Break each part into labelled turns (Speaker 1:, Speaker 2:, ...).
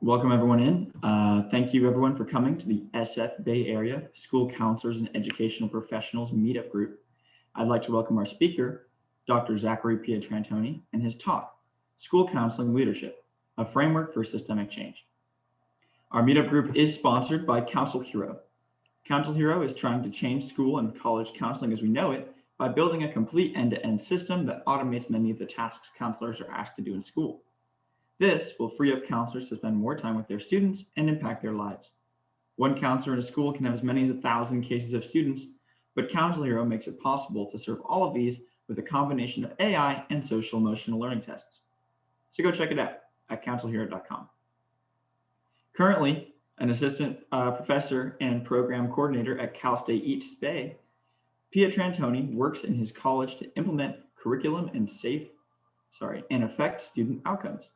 Speaker 1: Welcome everyone in. Thank you everyone for coming to the SF Bay Area School Counselors and Educational Professionals Meetup Group. I'd like to welcome our speaker, Dr. Zachary Pietrantoni, and his talk, School Counseling Leadership, a Framework for Systemic Change. Our meetup group is sponsored by CounselHero. CounselHero is trying to change school and college counseling as we know it by building a complete end-to-end system that automates many of the tasks counselors are asked to do in school. This will free up counselors to spend more time with their students and impact their lives. One counselor in a school can have as many as 1,000 cases of students, but CounselHero makes it possible to serve all of these with a combination of AI and social emotional learning tests. So go check it out at counselhero.com. Currently, an assistant professor and program coordinator at Cal State East Bay, Pietrantoni works in his college to implement curriculum and affect student outcomes.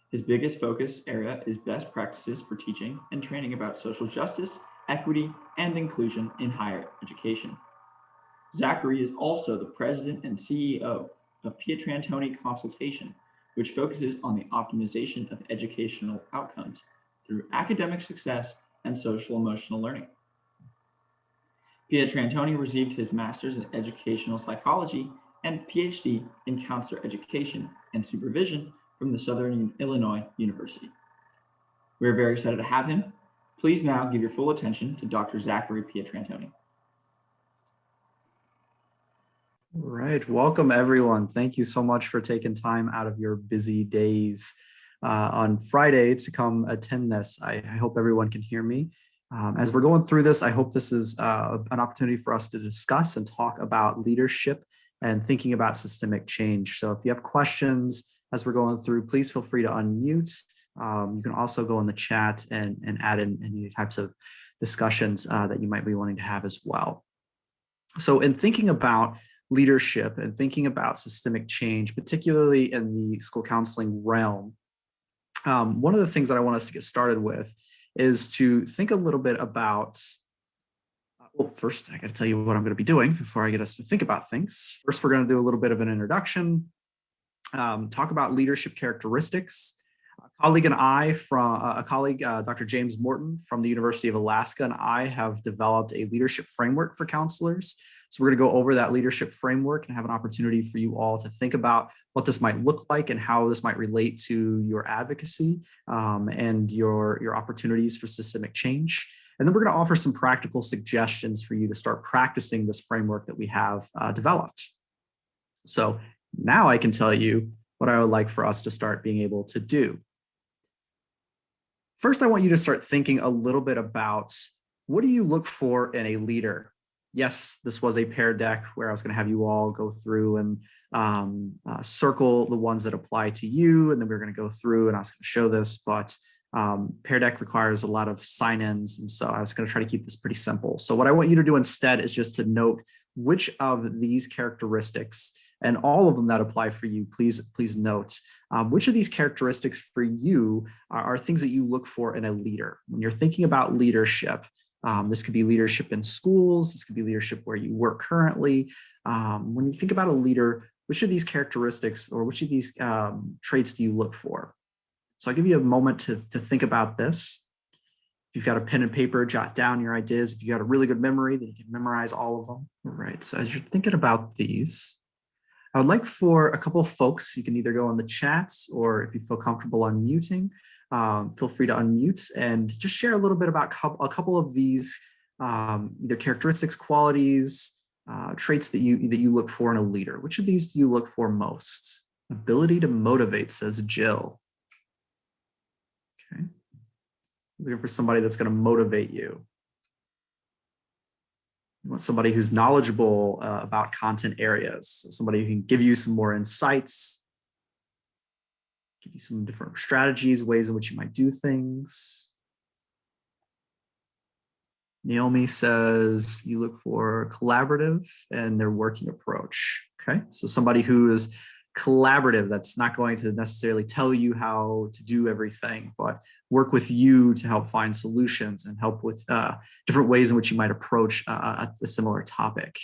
Speaker 1: His biggest focus area is best practices for teaching and training about social justice, equity, and inclusion in higher education. Zachary is also the president and CEO of Pietrantoni Consultation, which focuses on the optimization of educational outcomes through academic success and social emotional learning. Pietrantoni received his master's in educational psychology and PhD in counselor education and supervision from the Southern Illinois University. We're very excited to have him. Please now give your full attention to Dr. Zachary Pietrantoni.
Speaker 2: All right, welcome everyone. Thank you so much for taking time out of your busy days on Friday to come attend this. I hope everyone can hear me. As we're going through this, I hope this is an opportunity for us to discuss and talk about leadership and thinking about systemic change. So if you have questions as we're going through, please feel free to unmute. You can also go in the chat and add in any types of discussions that you might be wanting to have as well. So in thinking about leadership and thinking about systemic change, particularly in the school counseling realm, one of the things that I want us to get started with is to think a little bit about, well, first I got to tell you what I'm going to be doing before I get us to think about things. First, we're going to do a little bit of an introduction, talk about leadership characteristics. A colleague, Dr. James Morton from the University of Alaska, and I have developed a leadership framework for counselors. So we're going to go over that leadership framework and have an opportunity for you all to think about what this might look like and how this might relate to your advocacy and your opportunities for systemic change. And then we're going to offer some practical suggestions for you to start practicing this framework that we have developed. So now I can tell you what I would like for us to start being able to do. First, I want you to start thinking a little bit about, what do you look for in a leader? Yes, this was a pair deck where I was going to have you all go through and circle the ones that apply to you, and then we're going to go through and I was going to show this, but pair deck requires a lot of sign-ins, and so I was going to try to keep this pretty simple. So what I want you to do instead is just to note which of these characteristics, and all of them that apply for you, please note which of these characteristics for you are things that you look for in a leader. When you're thinking about leadership, this could be leadership in schools, this could be leadership where you work currently. When you think about a leader, which of these characteristics or which of these traits do you look for? So I'll give you a moment to think about this. If you've got a pen and paper, jot down your ideas. If you've got a really good memory, then you can memorize all of them. All right, so as you're thinking about these, I would like for a couple of folks, you can either go in the chat or if you feel comfortable unmuting, feel free to unmute and just share a little bit about a couple of these either characteristics, qualities, traits that you look for in a leader. Which of these do you look for most? Ability to motivate, says Jill. Okay, looking for somebody that's going to motivate you. You want somebody who's knowledgeable about content areas, so somebody who can give you some more insights, give you some different strategies, ways in which you might do things. Naomi says you look for collaborative and their working approach. Okay, so somebody who is collaborative, that's not going to necessarily tell you how to do everything, but work with you to help find solutions and help with different ways in which you might approach a similar topic.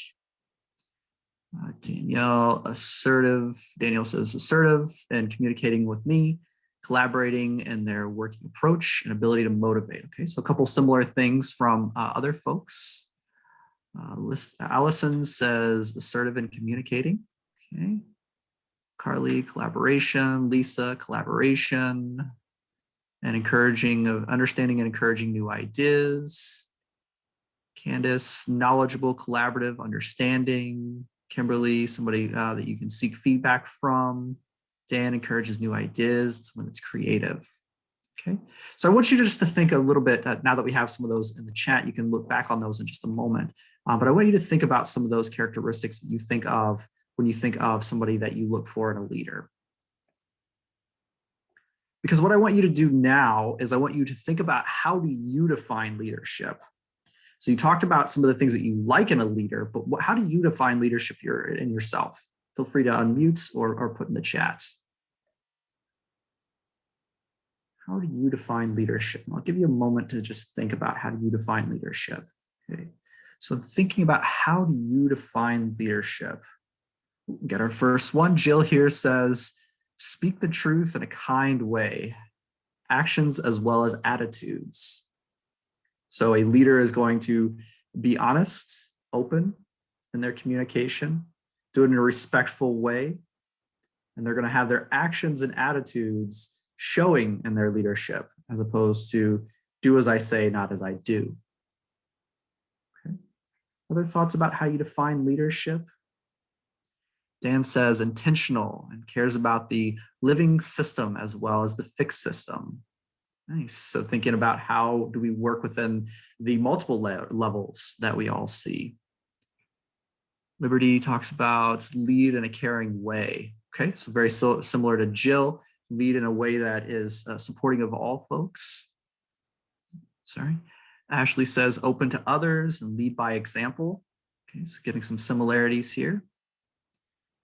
Speaker 2: Danielle says assertive and communicating with me. collaborating in their working approach, and ability to motivate. Okay, so a couple similar things from other folks. Allison says assertive and communicating. Okay. Carly, collaboration. Lisa, collaboration and encouraging of understanding and encouraging new ideas. Candace, knowledgeable, collaborative, understanding. Kimberly, somebody that you can seek feedback from. Dan encourages new ideas, someone that's creative. Okay, so I want you to just to think a little bit, now that we have some of those in the chat, you can look back on those in just a moment. But I want you to think about some of those characteristics that you think of when you think of somebody that you look for in a leader. Because what I want you to do now is I want you to think about how do you define leadership? So you talked about some of the things that you like in a leader, but how do you define leadership in yourself? Feel free to unmute or put in the chat. How do you define leadership? I'll give you a moment to just think about how do you define leadership. Okay. So thinking about how do you define leadership? Get our first one. Jill here says, speak the truth in a kind way, actions as well as attitudes. So a leader is going to be honest, open in their communication, do it in a respectful way, and they're going to have their actions and attitudes showing in their leadership, as opposed to do as I say, not as I do. Okay. Other thoughts about how you define leadership? Dan says intentional and cares about the living system as well as the fixed system. Nice. So thinking about how do we work within the multiple levels that we all see. Liberty talks about lead in a caring way. Okay, so very similar to Jill, lead in a way that is supporting of all folks. Sorry. Ashley says open to others and lead by example. Okay, so getting some similarities here.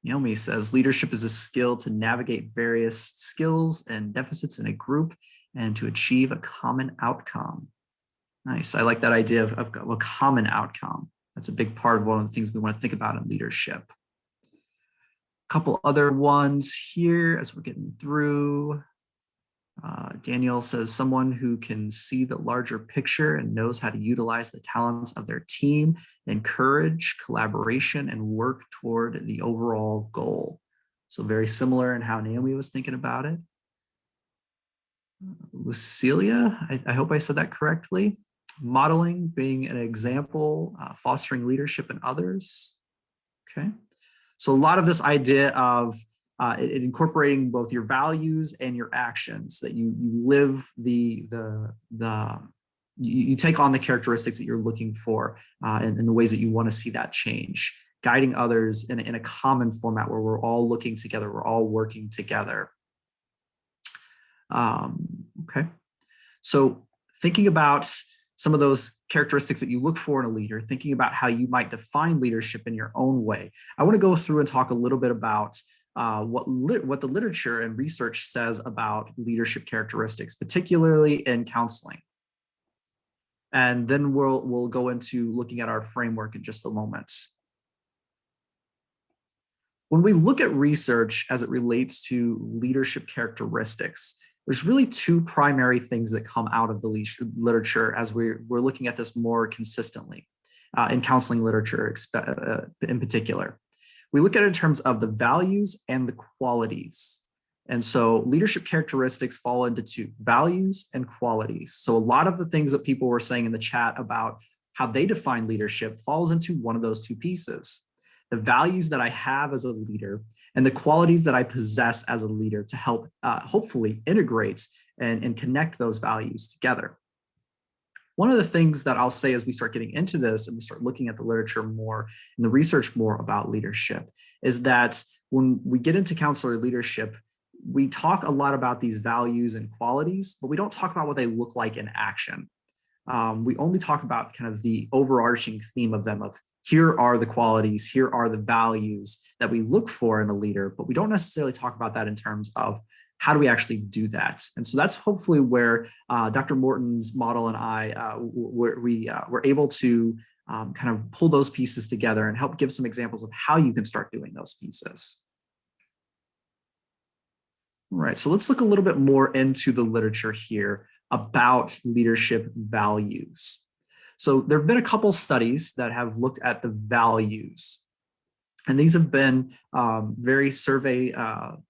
Speaker 2: Naomi says leadership is a skill to navigate various skills and deficits in a group and to achieve a common outcome. Nice. I like that idea of a common outcome. That's a big part of one of the things we want to think about in leadership. A couple other ones here as we're getting through. Daniel says someone who can see the larger picture and knows how to utilize the talents of their team, encourage collaboration and work toward the overall goal. So very similar in how Naomi was thinking about it. Lucilia, I hope I said that correctly. Modeling, being an example, fostering leadership in others. Okay. So a lot of this idea of incorporating both your values and your actions, that you live you take on the characteristics that you're looking for and the ways that you want to see that change, guiding others in a common format where we're all looking together, we're all working together. Okay, so thinking about some of those characteristics that you look for in a leader, thinking about how you might define leadership in your own way. I want to go through and talk a little bit about what the literature and research says about leadership characteristics, particularly in counseling. And then we'll go into looking at our framework in just a moment. When we look at research as it relates to leadership characteristics, there's really two primary things that come out of the literature as we're looking at this more consistently in counseling literature in particular. We look at it in terms of the values and the qualities. And so leadership characteristics fall into two: values and qualities. So a lot of the things that people were saying in the chat about how they define leadership falls into one of those two pieces: the values that I have as a leader and the qualities that I possess as a leader to help hopefully integrate and connect those values together. One of the things that I'll say as we start getting into this and we start looking at the literature more and the research more about leadership is that when we get into counselor leadership, we talk a lot about these values and qualities, but we don't talk about what they look like in action. We only talk about kind of the overarching theme of them, of here are the qualities, here are the values that we look for in a leader, but we don't necessarily talk about that in terms of how do we actually do that. And so that's hopefully where Dr. Morton's model and I were able to kind of pull those pieces together and help give some examples of how you can start doing those pieces. Right, so let's look a little bit more into the literature here about leadership values. So there have been a couple studies that have looked at the values. And these have been very survey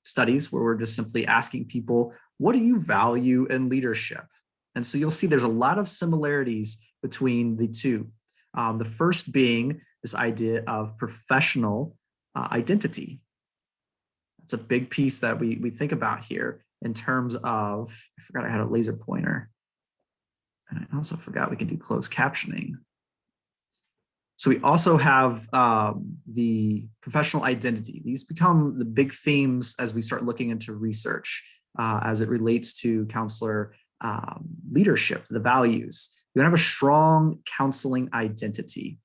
Speaker 2: studies where we're just simply asking people, what do you value in leadership? And so you'll see there's a lot of similarities between the two. The first being this idea of professional identity. It's a big piece that we think about here in terms of, I forgot I had a laser pointer. And I also forgot we can do closed captioning. So we also have the professional identity. These become the big themes as we start looking into research as it relates to counselor leadership, the values. You have a strong counseling identity.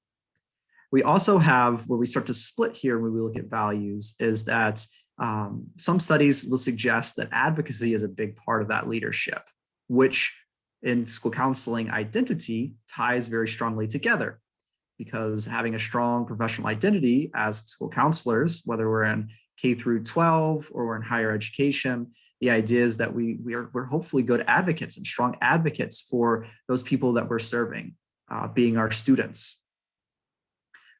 Speaker 2: We also have, where we start to split here when we look at values, is that some studies will suggest that advocacy is a big part of that leadership, which in school counseling identity ties very strongly together. Because having a strong professional identity as school counselors, whether we're in K through 12 or we're in higher education, the idea is that we're hopefully good advocates and strong advocates for those people that we're serving, being our students.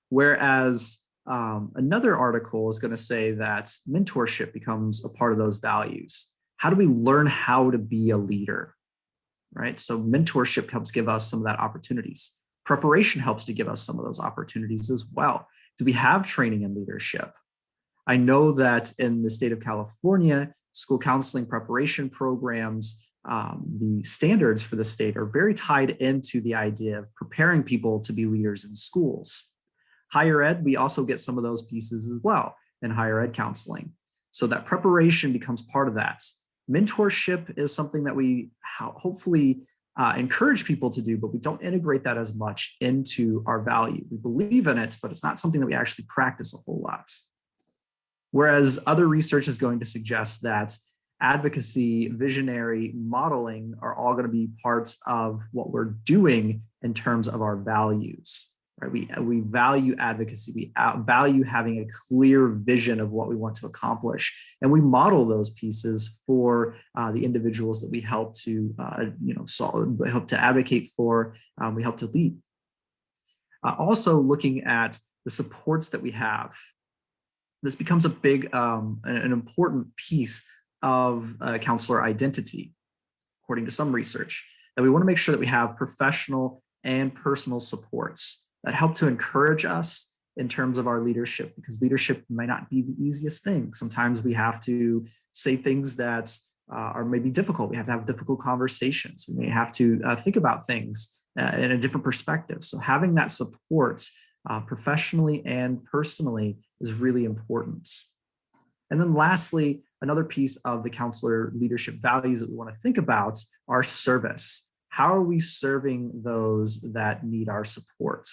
Speaker 2: Whereas another article is going to say that mentorship becomes a part of those values. How do we learn how to be a leader, right? So mentorship helps give us some of that opportunities. Preparation helps to give us some of those opportunities as well. Do we have training in leadership? I know that in the state of California, school counseling preparation programs, the standards for the state are very tied into the idea of preparing people to be leaders in schools. Higher ed, we also get some of those pieces as well in higher ed counseling. So that preparation becomes part of that. Mentorship is something that we hopefully encourage people to do, but we don't integrate that as much into our value. We believe in it, but it's not something that we actually practice a whole lot. Whereas other research is going to suggest that advocacy, visionary, modeling are all going to be parts of what we're doing in terms of our values. Right? We value advocacy, we value having a clear vision of what we want to accomplish, and we model those pieces for the individuals that we help to help to advocate for, we help to lead. Also looking at the supports that we have. This becomes a big, an important piece of counselor identity, according to some research, that we want to make sure that we have professional and personal supports that help to encourage us in terms of our leadership, because leadership might not be the easiest thing. Sometimes we have to say things that are maybe difficult. We have to have difficult conversations. We may have to think about things in a different perspective. So having that support professionally and personally is really important. And then lastly, another piece of the counselor leadership values that we want to think about are service. How are we serving those that need our support?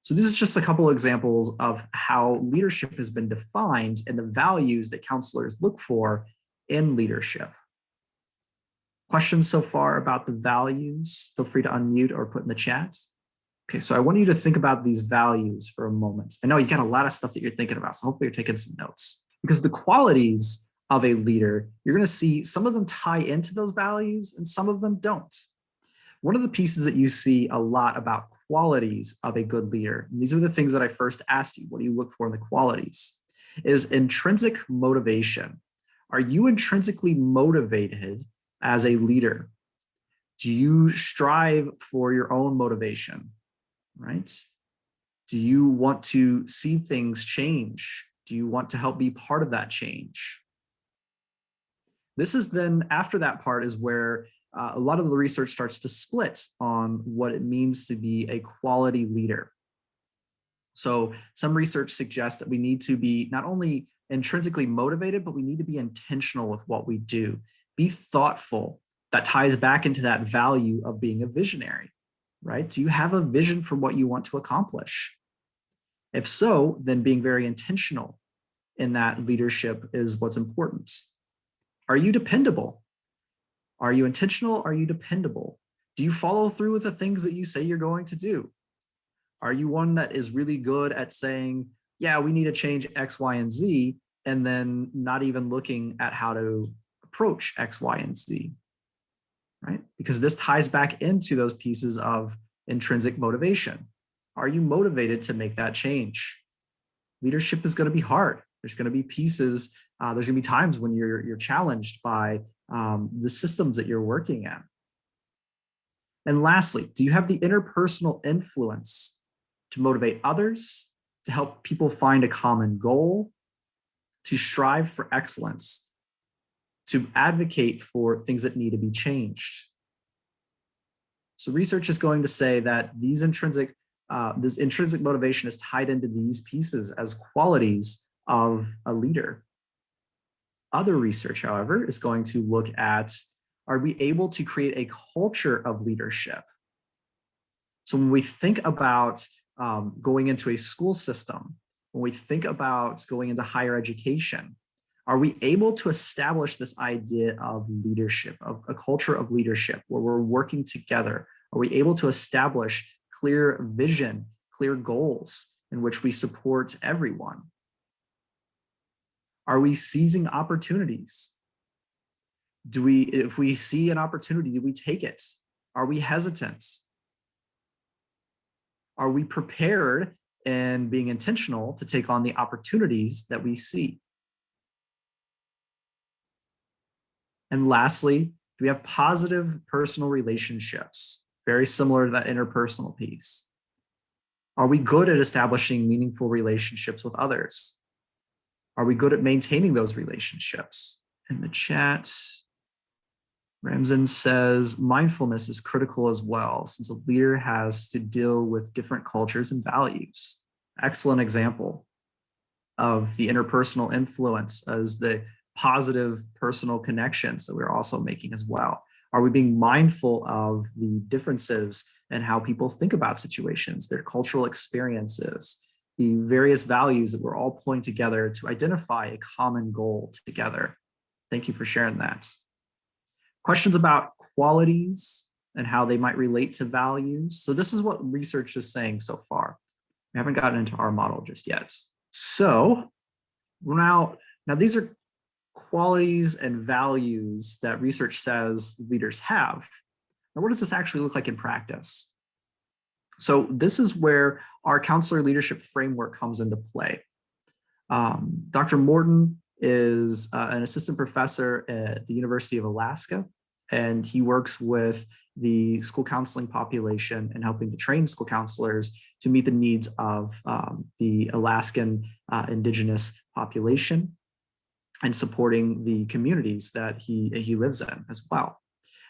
Speaker 2: So this is just a couple of examples of how leadership has been defined and the values that counselors look for in leadership. Questions so far about the values? Feel free to unmute or put in the chat. Okay, so I want you to think about these values for a moment. I know you got a lot of stuff that you're thinking about, so hopefully you're taking some notes. Because the qualities of a leader, you're going to see some of them tie into those values and some of them don't. One of the pieces that you see a lot about qualities of a good leader, and these are the things that I first asked you, what do you look for in the qualities, is intrinsic motivation. Are you intrinsically motivated as a leader? Do you strive for your own motivation, right? Do you want to see things change? Do you want to help be part of that change? This is then, after that part is where a lot of the research starts to split on what it means to be a quality leader. So some research suggests that we need to be not only intrinsically motivated, but we need to be intentional with what we do. Be thoughtful. That ties back into that value of being a visionary, right? Do you have a vision for what you want to accomplish? If so, then being very intentional in that leadership is what's important. Are you dependable? Are you intentional? Are you dependable? Do you follow through with the things that you say you're going to do? Are you one that is really good at saying, yeah, we need to change X, Y, and Z, and then not even looking at how to approach X, Y, and Z, right? Because this ties back into those pieces of intrinsic motivation. Are you motivated to make that change? Leadership is going to be hard. There's going to be pieces, there's going to be times when you're challenged by the systems that you're working in. And lastly, do you have the interpersonal influence to motivate others, to help people find a common goal, to strive for excellence, to advocate for things that need to be changed? So research is going to say that this intrinsic motivation is tied into these pieces as qualities of a leader. Other research, however, is going to look at, are we able to create a culture of leadership? So when we think about going into a school system, when we think about going into higher education, are we able to establish this idea of leadership, of a culture of leadership where we're working together? Are we able to establish clear vision, clear goals in which we support everyone? Are we seizing opportunities? If we see an opportunity, do we take it? Are we hesitant? Are we prepared and being intentional to take on the opportunities that we see? And lastly, do we have positive personal relationships? Very similar to that interpersonal piece. Are we good at establishing meaningful relationships with others? Are we good at maintaining those relationships? In the chat, Ramzan says, mindfulness is critical as well, since a leader has to deal with different cultures and values. Excellent example of the interpersonal influence as the positive personal connections that we're also making as well. Are we being mindful of the differences in how people think about situations, their cultural experiences, the various values that we're all pulling together to identify a common goal together? Thank you for sharing that. Questions about qualities and how they might relate to values. So this is what research is saying so far. We haven't gotten into our model just yet. So now these are qualities and values that research says leaders have. Now, what does this actually look like in practice? So this is where our counselor leadership framework comes into play. Dr. Morton is an assistant professor at the University of Alaska, and he works with the school counseling population and helping to train school counselors to meet the needs of the Alaskan indigenous population and supporting the communities that he lives in as well.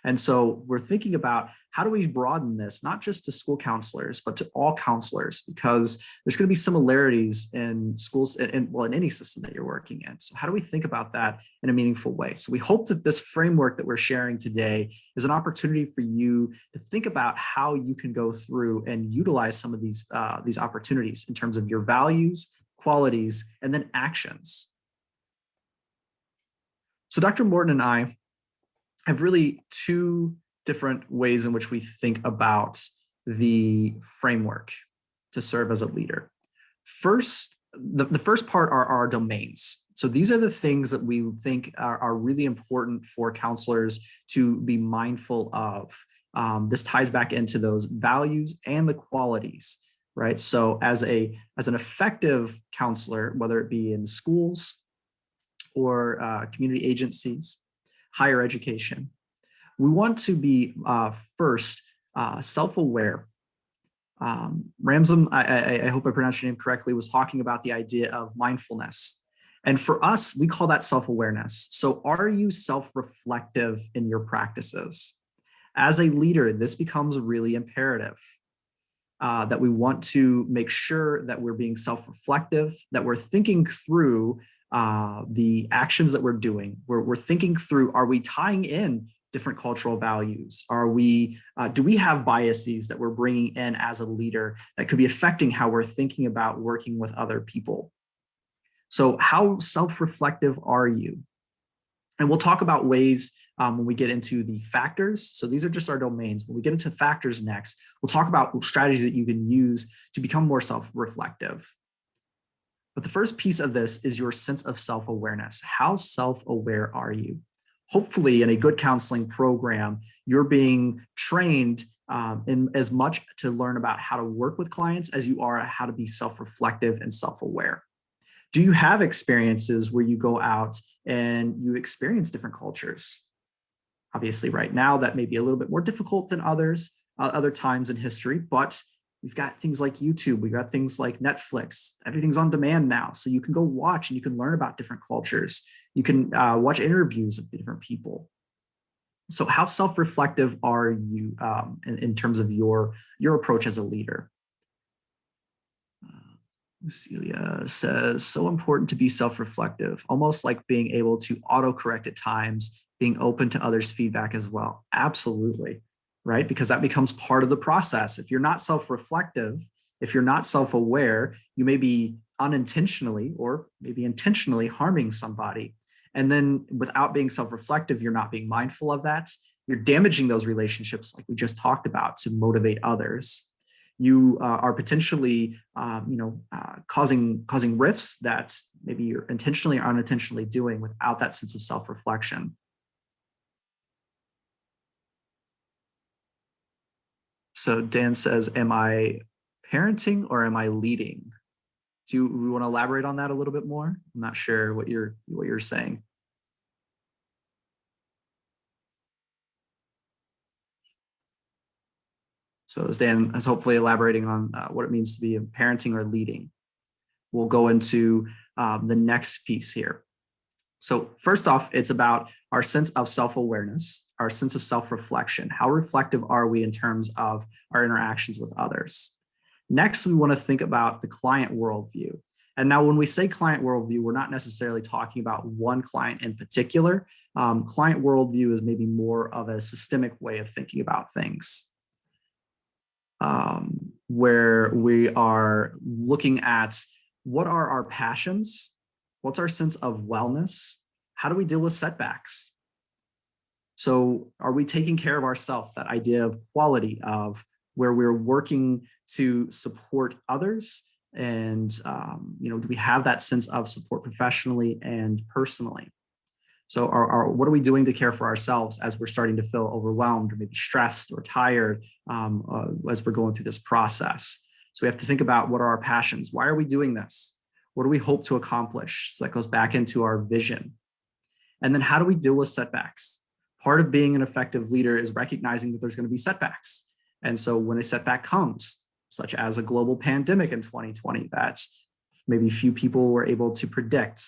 Speaker 2: And so we're thinking about how do we broaden this, not just to school counselors, but to all counselors, because there's going to be similarities in schools and in any system that you're working in. So how do we think about that in a meaningful way? So we hope that this framework that we're sharing today is an opportunity for you to think about how you can go through and utilize some of these opportunities in terms of your values, qualities, and then actions. So Dr. Morton and I have really two different ways in which we think about the framework to serve as a leader. First, the first part are our domains. So these are the things that we think are really important for counselors to be mindful of. This ties back into those values and the qualities, right? So as an effective counselor, whether it be in schools or community agencies, higher education, we want to be first self-aware. Ramzan, I hope I pronounced your name correctly, was talking about the idea of mindfulness. And for us, we call that self-awareness. So are you self-reflective in your practices? As a leader, this becomes really imperative that we want to make sure that we're being self-reflective, that we're thinking through the actions that we're doing. We're thinking through, are we tying in different cultural values? Do we have biases that we're bringing in as a leader that could be affecting how we're thinking about working with other people? So how self-reflective are you? And we'll talk about ways when we get into the factors. So these are just our domains. When we get into factors next, we'll talk about strategies that you can use to become more self-reflective. But the first piece of this is your sense of self-awareness. How self-aware are you? hopefully in a good counseling program, you're being trained in as much to learn about how to work with clients as you are how to be self-reflective and self-aware. Do you have experiences where you go out and you experience different cultures? Obviously, right now, that may be a little bit more difficult than other times in history, but we've got things like YouTube, we've got things like Netflix, everything's on demand now. So you can go watch and you can learn about different cultures. You can watch interviews of different people. So how self-reflective are you in terms of your approach as a leader? Lucilia says, so important to be self-reflective, almost like being able to auto-correct at times, being open to others' feedback as well. Absolutely, right? Because that becomes part of the process. If you're not self-reflective, if you're not self-aware, you may be unintentionally or maybe intentionally harming somebody. And then without being self-reflective, you're not being mindful of that. You're damaging those relationships like we just talked about to motivate others. You are potentially, causing rifts that maybe you're intentionally or unintentionally doing without that sense of self-reflection. So Dan says, am I parenting or am I leading? Do we want to elaborate on that a little bit more? I'm not sure what you're saying. So as Dan is hopefully elaborating on what it means to be parenting or leading, we'll go into the next piece here. So first off, it's about our sense of self-awareness, our sense of self-reflection. How reflective are we in terms of our interactions with others? Next, we want to think about the client worldview. And now when we say client worldview, we're not necessarily talking about one client in particular. Client worldview is maybe more of a systemic way of thinking about things. Where we are looking at what are our passions, what's our sense of wellness, how do we deal with setbacks? So are we taking care of ourselves, that idea of quality of where we're working to support others and do we have that sense of support professionally and personally? So what are we doing to care for ourselves as we're starting to feel overwhelmed or maybe stressed or tired as we're going through this process? So we have to think about what are our passions? Why are we doing this? What do we hope to accomplish? So that goes back into our vision. And then how do we deal with setbacks? Part of being an effective leader is recognizing that there's going to be setbacks. And so when a setback comes, such as a global pandemic in 2020, that maybe few people were able to predict,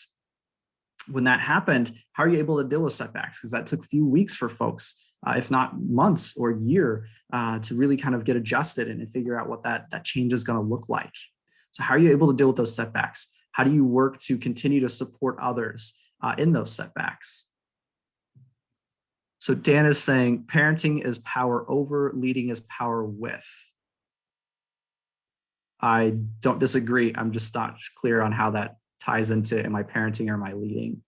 Speaker 2: when that happened, how are you able to deal with setbacks? Because that took a few weeks for folks, if not months or a year, to really kind of get adjusted and figure out what that change is going to look like. So how are you able to deal with those setbacks? How do you work to continue to support others in those setbacks? So Dan is saying parenting is power over, leading is power with. I don't disagree. I'm just not clear on how that ties into, am I parenting or am I leading?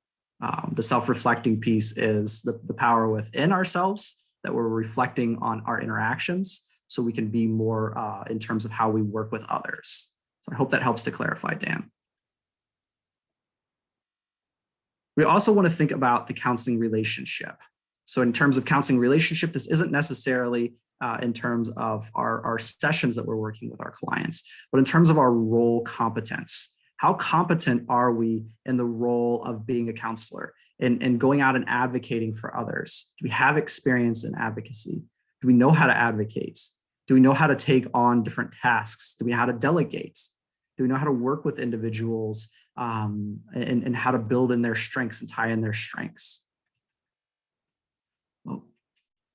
Speaker 2: The self-reflecting piece is the power within ourselves that we're reflecting on our interactions so we can be more in terms of how we work with others. So I hope that helps to clarify, Dan. We also want to think about the counseling relationship. So in terms of counseling relationship, this isn't necessarily in terms of our sessions that we're working with our clients, but in terms of our role competence. How competent are we in the role of being a counselor and going out and advocating for others? Do we have experience in advocacy? Do we know how to advocate? Do we know how to take on different tasks? Do we know how to delegate? Do we know how to work with individuals and how to build in their strengths and tie in their strengths? Well,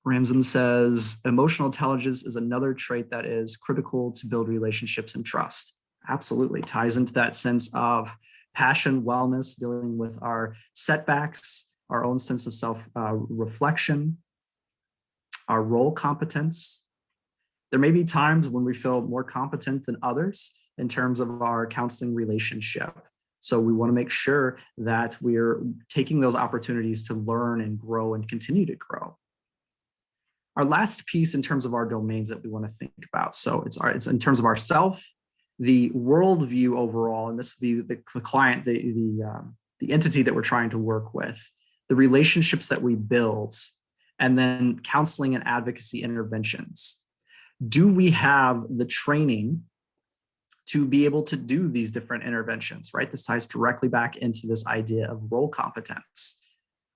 Speaker 2: Ramsam says, emotional intelligence is another trait that is critical to build relationships and trust. Absolutely ties into that sense of passion, wellness, dealing with our setbacks, our own sense of self-reflection, our role competence. There may be times when we feel more competent than others in terms of our counseling relationship. So we want to make sure that we're taking those opportunities to learn and grow and continue to grow. Our last piece in terms of our domains that we want to think about. So it's in terms of ourself, the worldview overall, and this would be the client, the entity that we're trying to work with, the relationships that we build, and then counseling and advocacy interventions. Do we have the training to be able to do these different interventions, right? This ties directly back into this idea of role competence.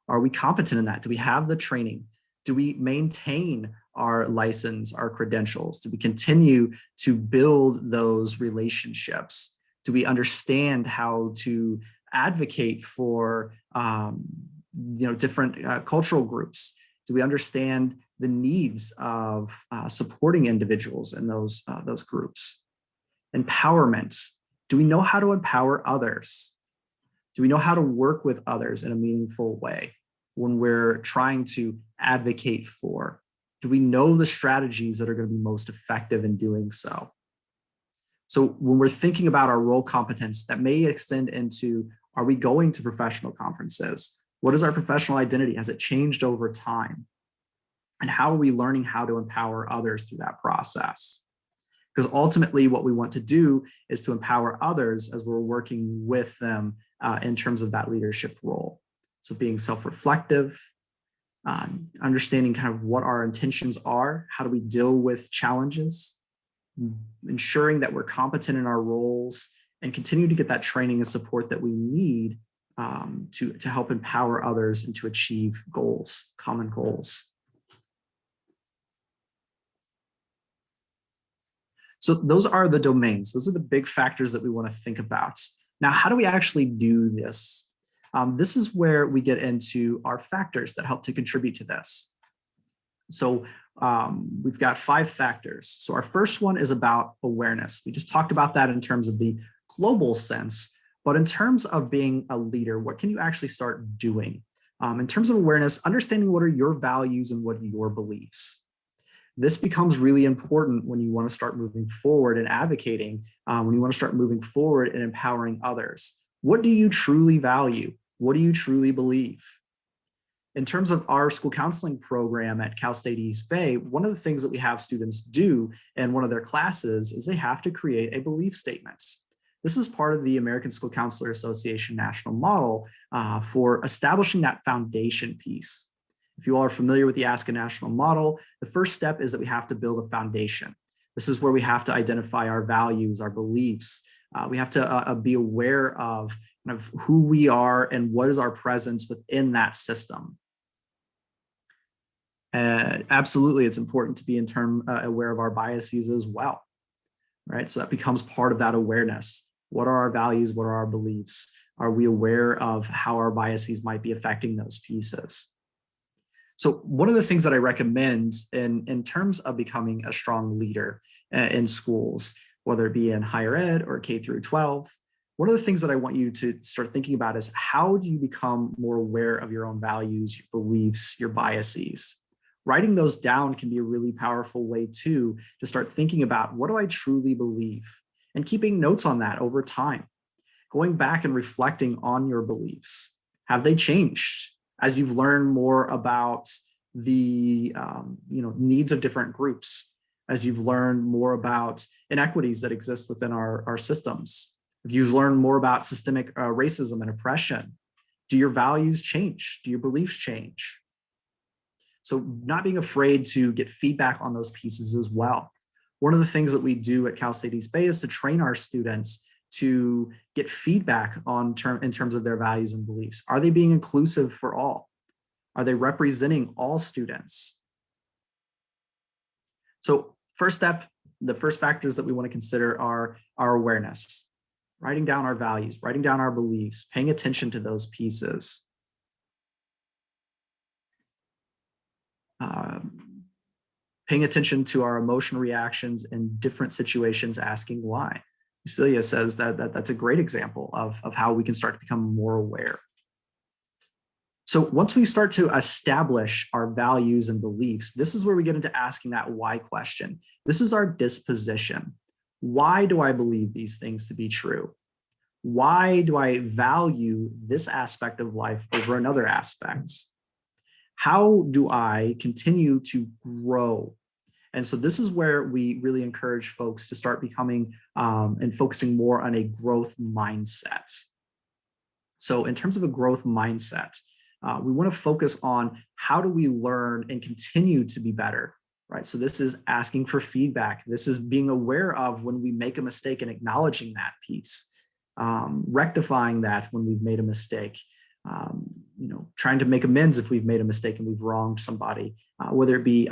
Speaker 2: Are we competent in that? Do we have the training? Do we maintain our license, our credentials? Do we continue to build those relationships? Do we understand how to advocate for different cultural groups? Do we understand the needs of supporting individuals in those groups? Empowerment. Do we know how to empower others? Do we know how to work with others in a meaningful way when we're trying to advocate for? Do we know the strategies that are going to be most effective in doing so? So when we're thinking about our role competence, that may extend into, are we going to professional conferences? What is our professional identity? Has it changed over time? And how are we learning how to empower others through that process? Because ultimately what we want to do is to empower others as we're working with them in terms of that leadership role. So being self-reflective, understanding kind of what our intentions are, how do we deal with challenges, ensuring that we're competent in our roles, and continue to get that training and support that we need to help empower others and to achieve goals, common goals. So those are the domains. Those are the big factors that we want to think about. Now, how do we actually do this? This is where we get into our factors that help to contribute to this. So we've got 5 factors. So our first one is about awareness. We just talked about that in terms of the global sense, but in terms of being a leader, what can you actually start doing? In terms of awareness, understanding what are your values and what are your beliefs. This becomes really important when you want to start moving forward and advocating, when you want to start moving forward and empowering others. What do you truly value? What do you truly believe? In terms of our school counseling program at Cal State East Bay, one of the things that we have students do in one of their classes is they have to create a belief statement. This is part of the American School Counselor Association national model for establishing that foundation piece. If you all are familiar with the Ask a National model, the first step is that we have to build a foundation. This is where we have to identify our values, our beliefs. We have to be aware of kind of who we are and what is our presence within that system. Absolutely, it's important to be aware of our biases as well, right? So that becomes part of that awareness. What are our values? What are our beliefs? Are we aware of how our biases might be affecting those pieces? So one of the things that I recommend in terms of becoming a strong leader in schools, whether it be in higher ed or K through 12, one of the things that I want you to start thinking about is how do you become more aware of your own values, your beliefs, your biases? Writing those down can be a really powerful way too, to start thinking about what do I truly believe and keeping notes on that over time. Going back and reflecting on your beliefs. Have they changed? As you've learned more about the needs of different groups, as you've learned more about inequities that exist within our systems, if you've learned more about systemic racism and oppression, do your values change? Do your beliefs change? So not being afraid to get feedback on those pieces as well. One of the things that we do at Cal State East Bay is to train our students to get feedback in terms of their values and beliefs. Are they being inclusive for all? Are they representing all students? So first step, the first factors that we want to consider are our awareness, writing down our values, writing down our beliefs, paying attention to those pieces. Paying attention to our emotional reactions in different situations, asking why. Celia says that's a great example of how we can start to become more aware. So once we start to establish our values and beliefs, this is where we get into asking that why question. This is our disposition. Why do I believe these things to be true? Why do I value this aspect of life over another aspect? How do I continue to grow? And so this is where we really encourage folks to start becoming and focusing more on a growth mindset. So in terms of a growth mindset, We want to focus on how do we learn and continue to be better, right? So this is asking for feedback. This is being aware of when we make a mistake and acknowledging that piece, rectifying that when we've made a mistake, trying to make amends if we've made a mistake and we've wronged somebody, whether it be,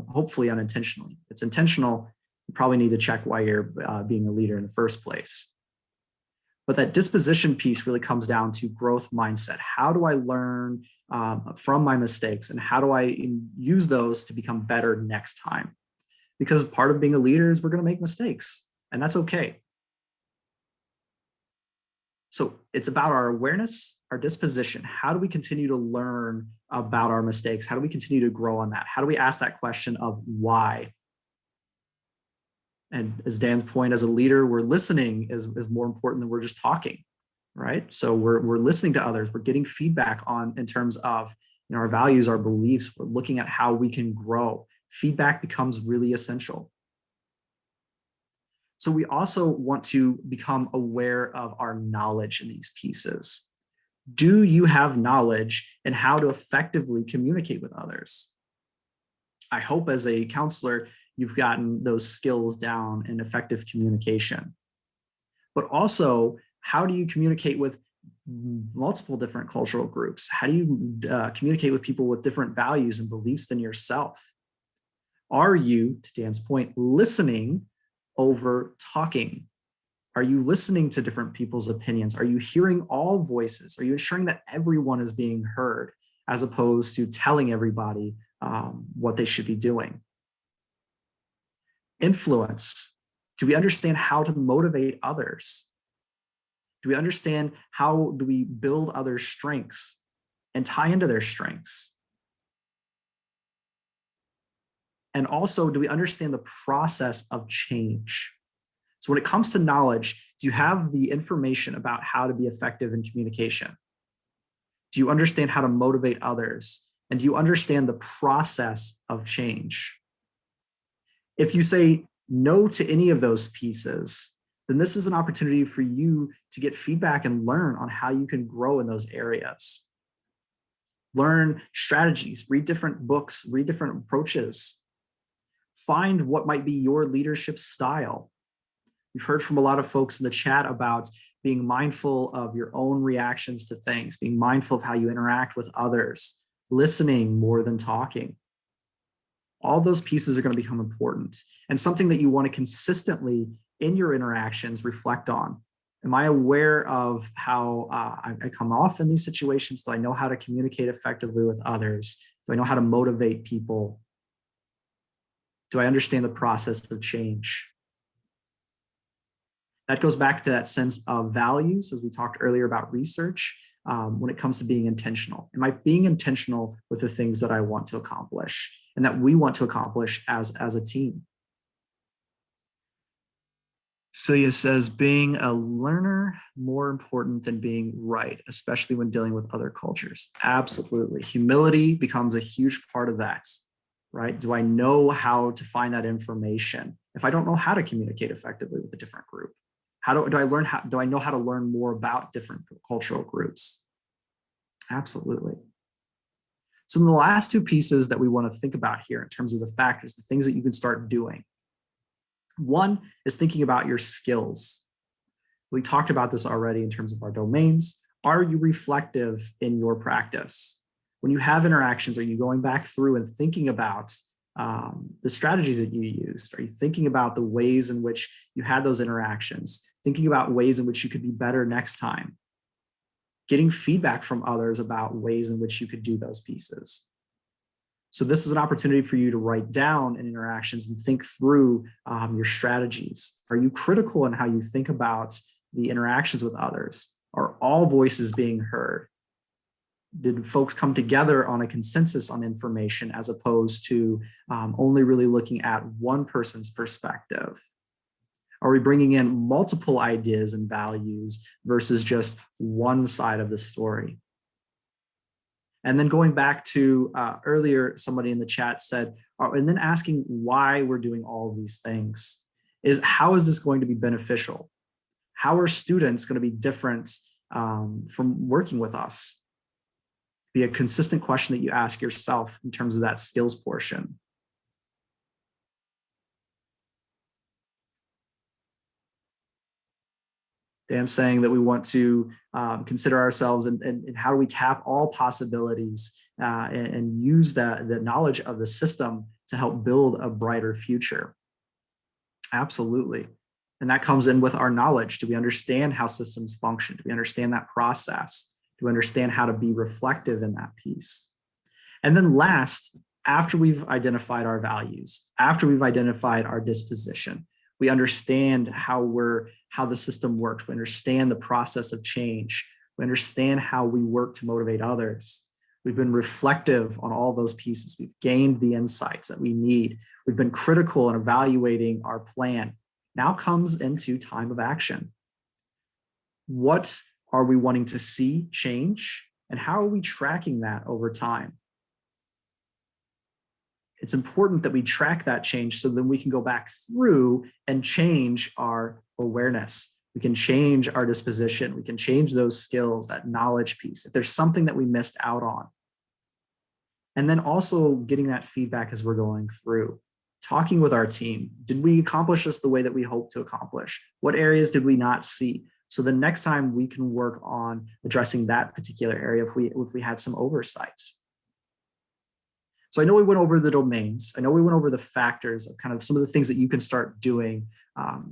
Speaker 2: hopefully unintentionally. If it's intentional, you probably need to check why you're being a leader in the first place. But that disposition piece really comes down to growth mindset. How do I learn from my mistakes, and how do I use those to become better next time? Because part of being a leader is we're going to make mistakes, and that's okay. So it's about our awareness, our disposition. How do we continue to learn about our mistakes? How do we continue to grow on that? How do we ask that question of why? And as Dan's point, as a leader, we're listening is more important than we're just talking, right? So we're listening to others. We're getting feedback in terms of our values, our beliefs. We're looking at how we can grow. Feedback becomes really essential. So we also want to become aware of our knowledge in these pieces. Do you have knowledge in how to effectively communicate with others? I hope as a counselor, you've gotten those skills down in effective communication. But also, how do you communicate with multiple different cultural groups? How do you communicate with people with different values and beliefs than yourself? Are you, to Dan's point, listening over talking? Are you listening to different people's opinions? Are you hearing all voices? Are you ensuring that everyone is being heard, as opposed to telling everybody what they should be doing? Influence. Do we understand how to motivate others? Do we understand how do we build others' strengths and tie into their strengths? And also, do we understand the process of change? So when it comes to knowledge, do you have the information about how to be effective in communication? Do you understand how to motivate others? And do you understand the process of change? If you say no to any of those pieces, then this is an opportunity for you to get feedback and learn on how you can grow in those areas. Learn strategies, read different books, read different approaches. Find what might be your leadership style. We've heard from a lot of folks in the chat about being mindful of your own reactions to things, being mindful of how you interact with others, listening more than talking. All those pieces are going to become important, and something that you want to consistently in your interactions reflect on. Am I aware of how I come off in these situations? Do I know how to communicate effectively with others? Do I know how to motivate people? Do I understand the process of change? That goes back to that sense of values, as we talked earlier about research, when it comes to being intentional. Am I being intentional with the things that I want to accomplish and that we want to accomplish as a team? Celia says, being a learner more important than being right, especially when dealing with other cultures. Absolutely. Humility becomes a huge part of that, right? Do I know how to find that information? If I don't know how to communicate effectively with a different group, do I know how to learn more about different cultural groups? Absolutely. So the last two pieces that we want to think about here in terms of the factors, the things that you can start doing. One is thinking about your skills. We talked about this already in terms of our domains. Are you reflective in your practice? When you have interactions, are you going back through and thinking about the strategies that you used? Are you thinking about the ways in which you had those interactions? Thinking about ways in which you could be better next time? Getting feedback from others about ways in which you could do those pieces. So this is an opportunity for you to write down in interactions and think through your strategies. Are you critical in how you think about the interactions with others? Are all voices being heard? Did folks come together on a consensus on information as opposed to only really looking at one person's perspective? Are we bringing in multiple ideas and values versus just one side of the story? And then going back to earlier, somebody in the chat said, and then asking why we're doing all of these things is, how is this going to be beneficial? How are students going to be different from working with us? Be a consistent question that you ask yourself in terms of that skills portion. Dan's saying that we want to consider ourselves and how do we tap all possibilities and use the knowledge of the system to help build a brighter future. Absolutely. And that comes in with our knowledge. Do we understand how systems function? Do we understand that process? Do we understand how to be reflective in that piece? And then last, after we've identified our values, after we've identified our disposition, we understand how the system works. We understand the process of change. We understand how we work to motivate others. We've been reflective on all those pieces. We've gained the insights that we need. We've been critical in evaluating our plan. Now comes into time of action. What are we wanting to see change? And how are we tracking that over time? It's important that we track that change so then we can go back through and change our awareness. We can change our disposition. We can change those skills, that knowledge piece, if there's something that we missed out on. And then also getting that feedback as we're going through. Talking with our team. Did we accomplish this the way that we hoped to accomplish? What areas did we not see? So the next time we can work on addressing that particular area if we had some oversights. So I know we went over the domains. I know we went over the factors of kind of some of the things that you can start doing.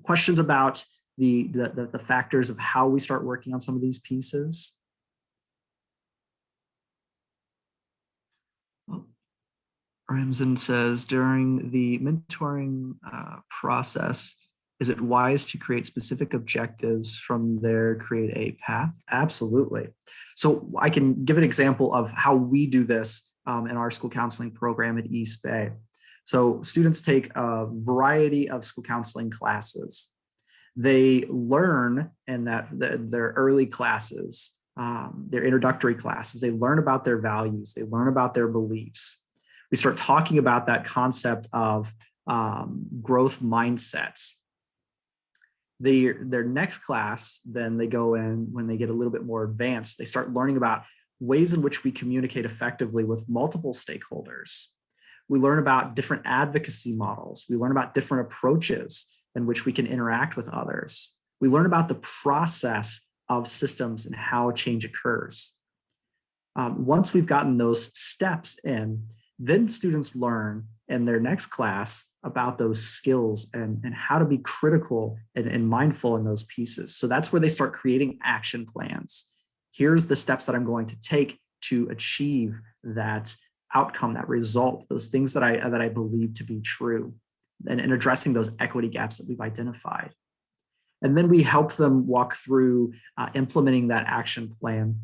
Speaker 2: Questions about the factors of how we start working on some of these pieces. Ramzan says, during the mentoring process, is it wise to create specific objectives from there, create a path? Absolutely. So I can give an example of how we do this in our school counseling program at East Bay. So students take a variety of school counseling classes. They learn in their early classes, their introductory classes, they learn about their values, they learn about their beliefs. We start talking about that concept of growth mindsets. Their next class, then they go in when they get a little bit more advanced, they start learning about ways in which we communicate effectively with multiple stakeholders. We learn about different advocacy models. We learn about different approaches in which we can interact with others. We learn about the process of systems and how change occurs. Once we've gotten those steps in, then students learn in their next class about those skills and how to be critical and mindful in those pieces. So that's where they start creating action plans. Here's the steps that I'm going to take to achieve that outcome, that result, those things that I believe to be true, and addressing those equity gaps that we've identified. And then we help them walk through implementing that action plan,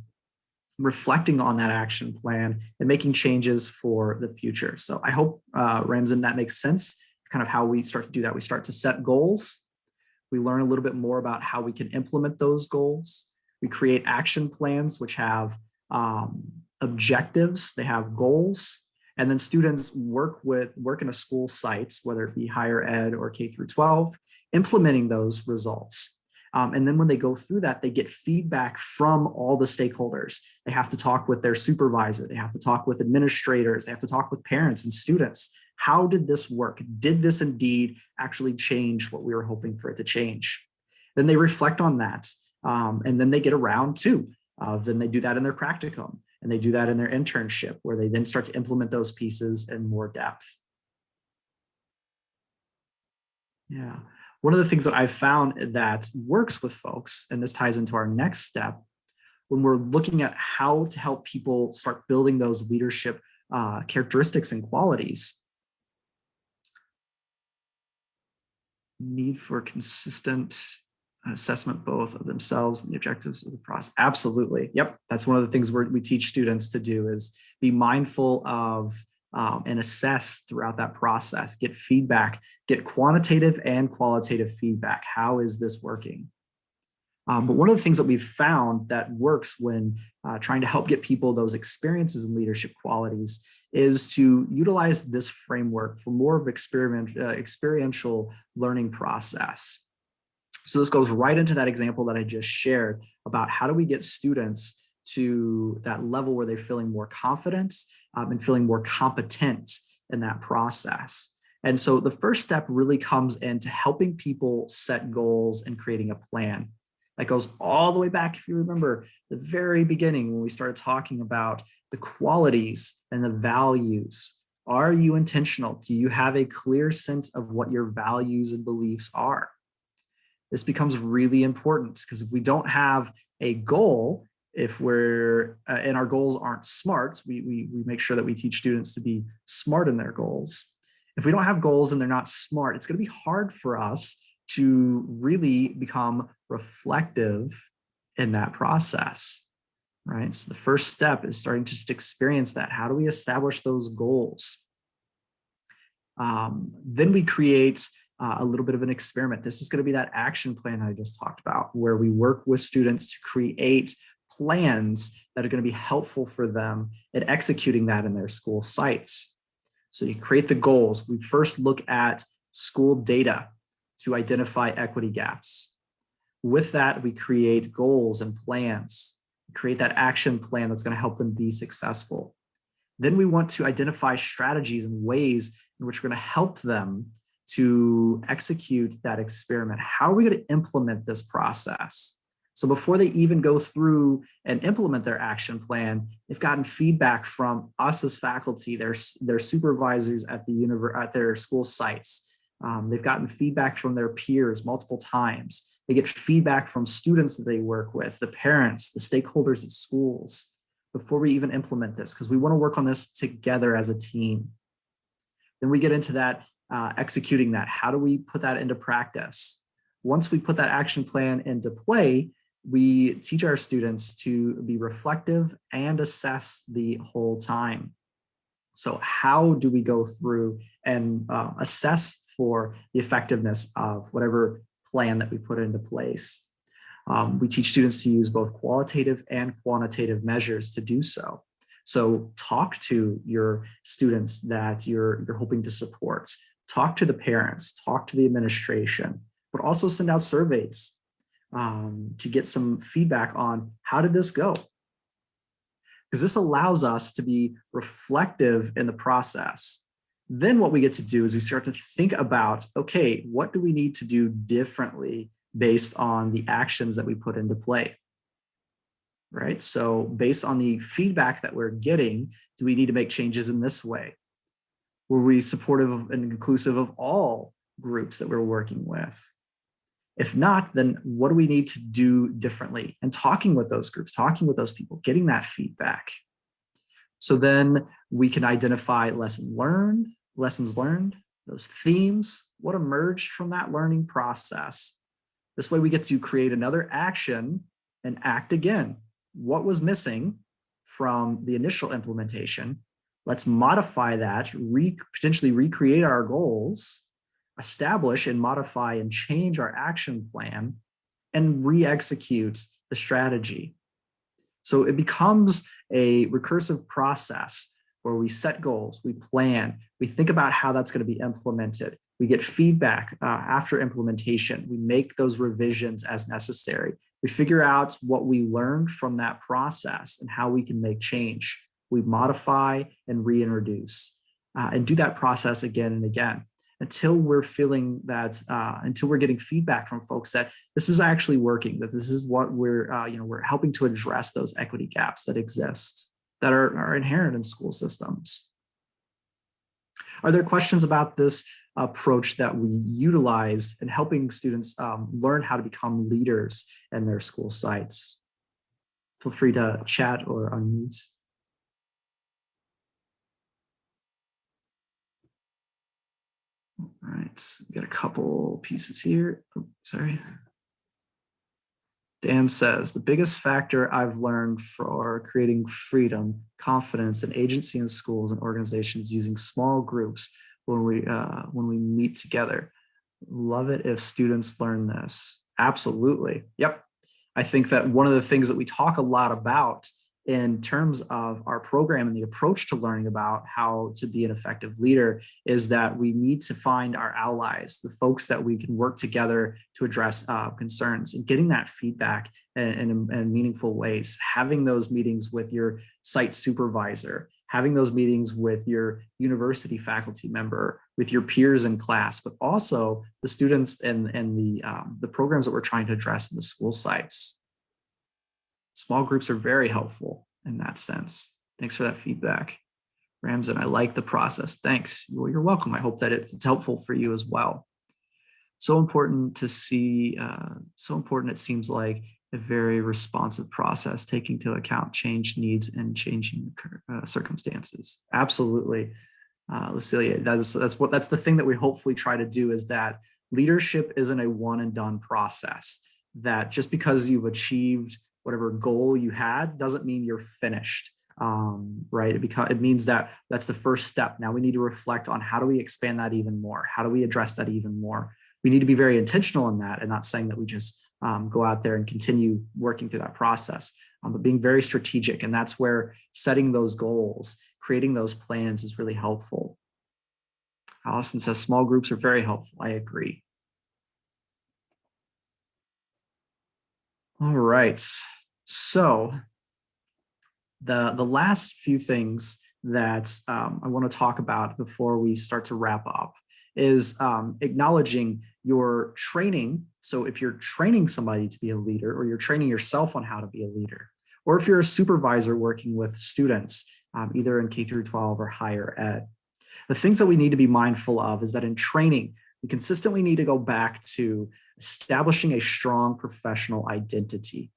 Speaker 2: reflecting on that action plan, and making changes for the future. So I hope, Ramzan, that makes sense, kind of how we start to do that. We start to set goals. We learn a little bit more about how we can implement those goals. We create action plans, which have objectives, they have goals, and then students work in a school sites, whether it be higher ed or K through 12, implementing those results. And then when they go through that, they get feedback from all the stakeholders. They have to talk with their supervisor. They have to talk with administrators. They have to talk with parents and students. How did this work? Did this indeed actually change what we were hoping for it to change? Then they reflect on that. And then they get around to, then they do that in their practicum, and they do that in their internship, where they then start to implement those pieces in more depth. Yeah. One of the things that I've found that works with folks, and this ties into our next step, when we're looking at how to help people start building those leadership characteristics and qualities, need for consistent assessment both of themselves and the objectives of the process. Absolutely. Yep. That's one of the things we teach students to do, is be mindful of and assess throughout that process, get feedback, get quantitative and qualitative feedback. How is this working? But one of the things that we've found that works when trying to help get people those experiences in leadership qualities is to utilize this framework for more of experiential learning process. So this goes right into that example that I just shared about how do we get students to that level where they're feeling more confident and feeling more competent in that process. And so the first step really comes into helping people set goals and creating a plan. That goes all the way back, if you remember, the very beginning when we started talking about the qualities and the values. Are you intentional? Do you have a clear sense of what your values and beliefs are? This becomes really important because if we don't have a goal, if we're and our goals aren't smart, we make sure that we teach students to be smart in their goals. If we don't have goals and they're not smart, it's going to be hard for us to really become reflective in that process, right? So the first step is starting to just experience that. How do we establish those goals? Then we create a little bit of an experiment. This is going to be that action plan I just talked about, where we work with students to create plans that are going to be helpful for them in executing that in their school sites. So you create the goals. We first look at school data to identify equity gaps. With that, we create goals and plans, create that action plan that's going to help them be successful. Then we want to identify strategies and ways in which we're going to help them to execute that experiment. How are we going to implement this process? So before they even go through and implement their action plan, they've gotten feedback from us as faculty, their supervisors at their school sites. They've gotten feedback from their peers multiple times. They get feedback from students that they work with, the parents, the stakeholders at schools, before we even implement this, because we want to work on this together as a team. Then we get into that executing that. How do we put that into practice? Once we put that action plan into play, we teach our students to be reflective and assess the whole time. So how do we go through and assess for the effectiveness of whatever plan that we put into place? We teach students to use both qualitative and quantitative measures to do so. So talk to your students that you're hoping to support. Talk to the parents, talk to the administration, but also send out surveys to get some feedback on how did this go? Because this allows us to be reflective in the process. Then what we get to do is we start to think about, okay, what do we need to do differently based on the actions that we put into play, right? So based on the feedback that we're getting, do we need to make changes in this way? Were we supportive and inclusive of all groups that we're working with? If not, then what do we need to do differently? And talking with those groups, talking with those people, getting that feedback. So then we can identify lessons learned, those themes, what emerged from that learning process. This way we get to create another action and act again. What was missing from the initial implementation? Let's modify that, potentially recreate our goals, establish and modify and change our action plan, and re-execute the strategy. So it becomes a recursive process where we set goals, we plan, we think about how that's going to be implemented. We get feedback after implementation. We make those revisions as necessary. We figure out what we learned from that process and how we can make change. We modify and reintroduce and do that process again and again until we're feeling that, until we're getting feedback from folks that this is actually working, that this is what we're helping to address those equity gaps that exist, that are inherent in school systems. Are there questions about this approach that we utilize in helping students learn how to become leaders in their school sites? Feel free to chat or unmute. All right, we got a couple pieces here. Oh, sorry. Dan says, the biggest factor I've learned for creating freedom, confidence, and agency in schools and organizations is using small groups when we meet together. Love it if students learn this. Absolutely. Yep. I think that one of the things that we talk a lot about in terms of our program and the approach to learning about how to be an effective leader is that we need to find our allies, the folks that we can work together to address concerns, and getting that feedback in meaningful ways, having those meetings with your site supervisor, having those meetings with your university faculty member, with your peers in class, but also the students and the programs that we're trying to address in the school sites. Small groups are very helpful in that sense. Thanks for that feedback, Ramzan. I like the process. Thanks. Well, you're welcome. I hope that it's helpful for you as well. So important to see, so important it seems like, a very responsive process, taking into account changed needs and changing circumstances. Absolutely, Lucilia. That's the thing that we hopefully try to do, is that leadership isn't a one and done process. That just because you've achieved whatever goal you had doesn't mean you're finished. Right? It means that that's the first step. Now we need to reflect on how do we expand that even more? How do we address that even more? We need to be very intentional in that, and not saying that we just go out there and continue working through that process, but being very strategic. And that's where setting those goals, creating those plans is really helpful. Allison says small groups are very helpful. I agree. All right. So the last few things that I want to talk about before we start to wrap up is acknowledging your training. So if you're training somebody to be a leader, or you're training yourself on how to be a leader, or if you're a supervisor working with students, either in K through 12 or higher ed, the things that we need to be mindful of is that in training, we consistently need to go back to establishing a strong professional identity.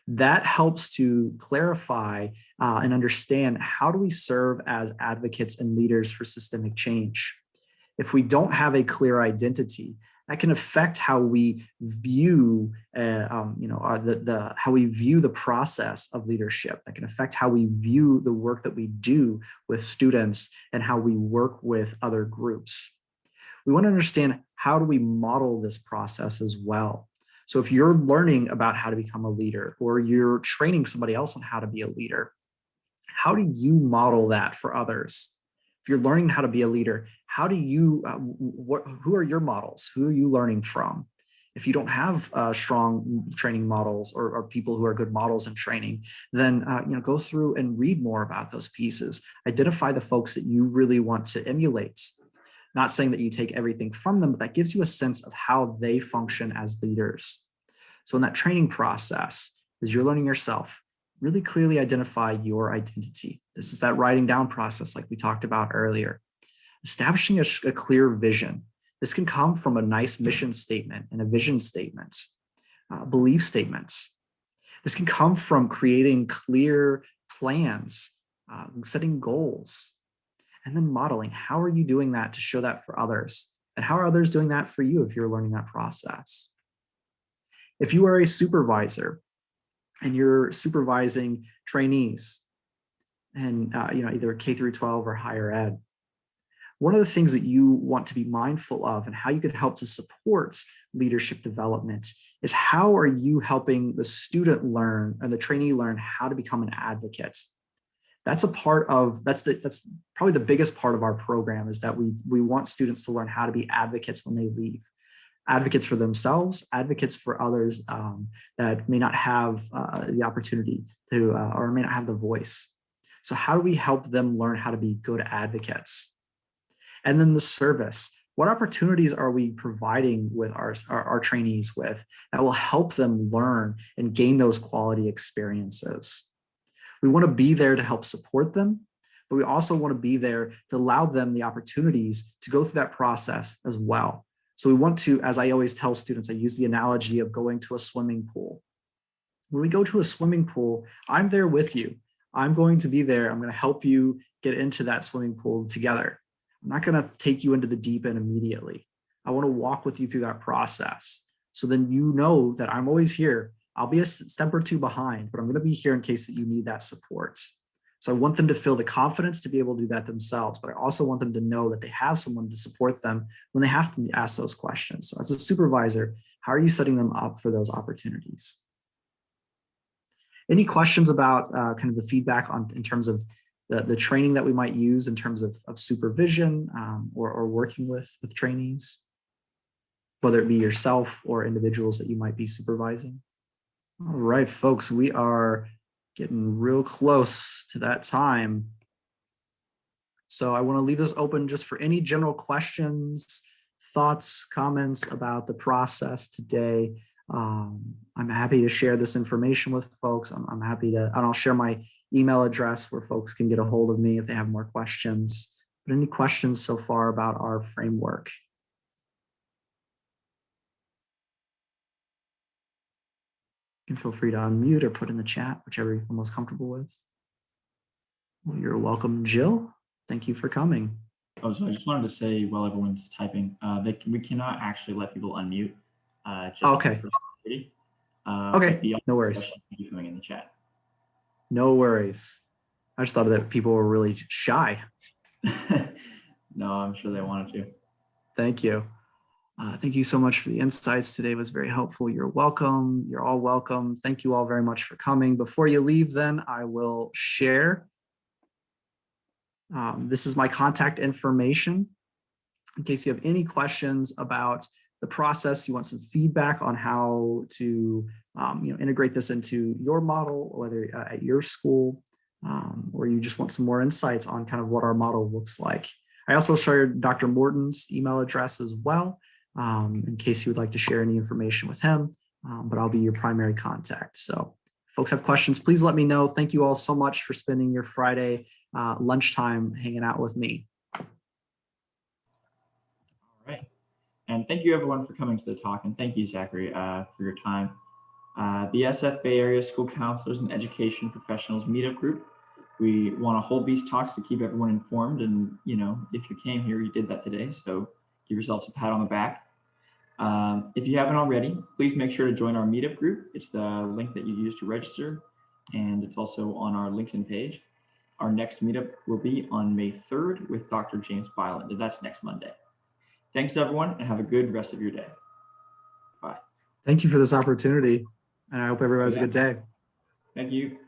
Speaker 2: That helps to clarify and understand, how do we serve as advocates and leaders for systemic change? If we don't have a clear identity, that can affect how we view, how we view the process of leadership. That can affect how we view the work that we do with students and how we work with other groups. We want to understand, how do we model this process as well? So if you're learning about how to become a leader, or you're training somebody else on how to be a leader, how do you model that for others? If you're learning how to be a leader, how do you, who are your models? Who are you learning from? If you don't have strong training models, or people who are good models in training, then go through and read more about those pieces. Identify the folks that you really want to emulate. Not saying that you take everything from them, but that gives you a sense of how they function as leaders. So in that training process, as you're learning yourself, really clearly identify your identity. This is that writing down process like we talked about earlier. Establishing a clear vision. This can come from a nice mission statement and a vision statement, belief statements. This can come from creating clear plans, setting goals, and then modeling. How are you doing that to show that for others? And how are others doing that for you if you're learning that process? If you are a supervisor and you're supervising trainees and either K through 12 or higher ed, one of the things that you want to be mindful of and how you can help to support leadership development is, how are you helping the student learn and the trainee learn how to become an advocate? That's probably the biggest part of our program, is that we want students to learn how to be advocates when they leave. Advocates for themselves, advocates for others that may not have the opportunity to, or may not have the voice. So how do we help them learn how to be good advocates? And then the service. What opportunities are we providing with our trainees with that will help them learn and gain those quality experiences? We want to be there to help support them, but we also want to be there to allow them the opportunities to go through that process as well. So we want to, as I always tell students, I use the analogy of going to a swimming pool. When we go to a swimming pool, I'm there with you. I'm going to be there. I'm going to help you get into that swimming pool together. I'm not going to take you into the deep end immediately. I want to walk with you through that process. So then you know that I'm always here. I'll be a step or two behind, but I'm going to be here in case that you need that support. So I want them to feel the confidence to be able to do that themselves, but I also want them to know that they have someone to support them when they have to ask those questions. So as a supervisor, how are you setting them up for those opportunities? Any questions about kind of the feedback in terms of the training that we might use in terms of supervision or working with trainees, whether it be yourself or individuals that you might be supervising? All right, folks, we are getting real close to that time. So I want to leave this open just for any general questions, thoughts, comments about the process today. I'm happy to share this information with folks. I'm happy to, and I'll share my email address where folks can get a hold of me if they have more questions. But any questions so far about our framework? You can feel free to unmute or put in the chat, whichever you feel most comfortable with. Well, you're welcome, Jill. Thank you for coming.
Speaker 1: Oh, so I just wanted to say while everyone's typing, we cannot actually let people unmute.
Speaker 2: Okay. Okay, no worries.
Speaker 1: Coming in the chat.
Speaker 2: No worries. I just thought that people were really shy.
Speaker 1: No, I'm sure they wanted to.
Speaker 2: Thank you. Thank you so much for the insights today. It was very helpful. You're welcome. You're all welcome. Thank you all very much for coming. Before you leave, then I will share. This is my contact information. In case you have any questions about the process, you want some feedback on how to integrate this into your model, whether at your school, or you just want some more insights on kind of what our model looks like. I also shared Dr. Morton's email address as well, in case you would like to share any information with him, but I'll be your primary contact. So if folks have questions, please let me know. Thank you all so much for spending your Friday lunchtime hanging out with me.
Speaker 1: All right. And thank you everyone for coming to the talk. And thank you, Zachary, for your time. The SF Bay Area School Counselors and Education Professionals Meetup Group. We want to hold these talks to keep everyone informed. And, if you came here, you did that today. So give yourselves a pat on the back. If you haven't already, please make sure to join our meetup group. It's the link that you use to register. And it's also on our LinkedIn page. Our next meetup will be on May 3rd with Dr. James Byland, and that's next Monday. Thanks, everyone, and have a good rest of your day. Bye.
Speaker 2: Thank you for this opportunity, and I hope everybody has a good day.
Speaker 1: Thank you.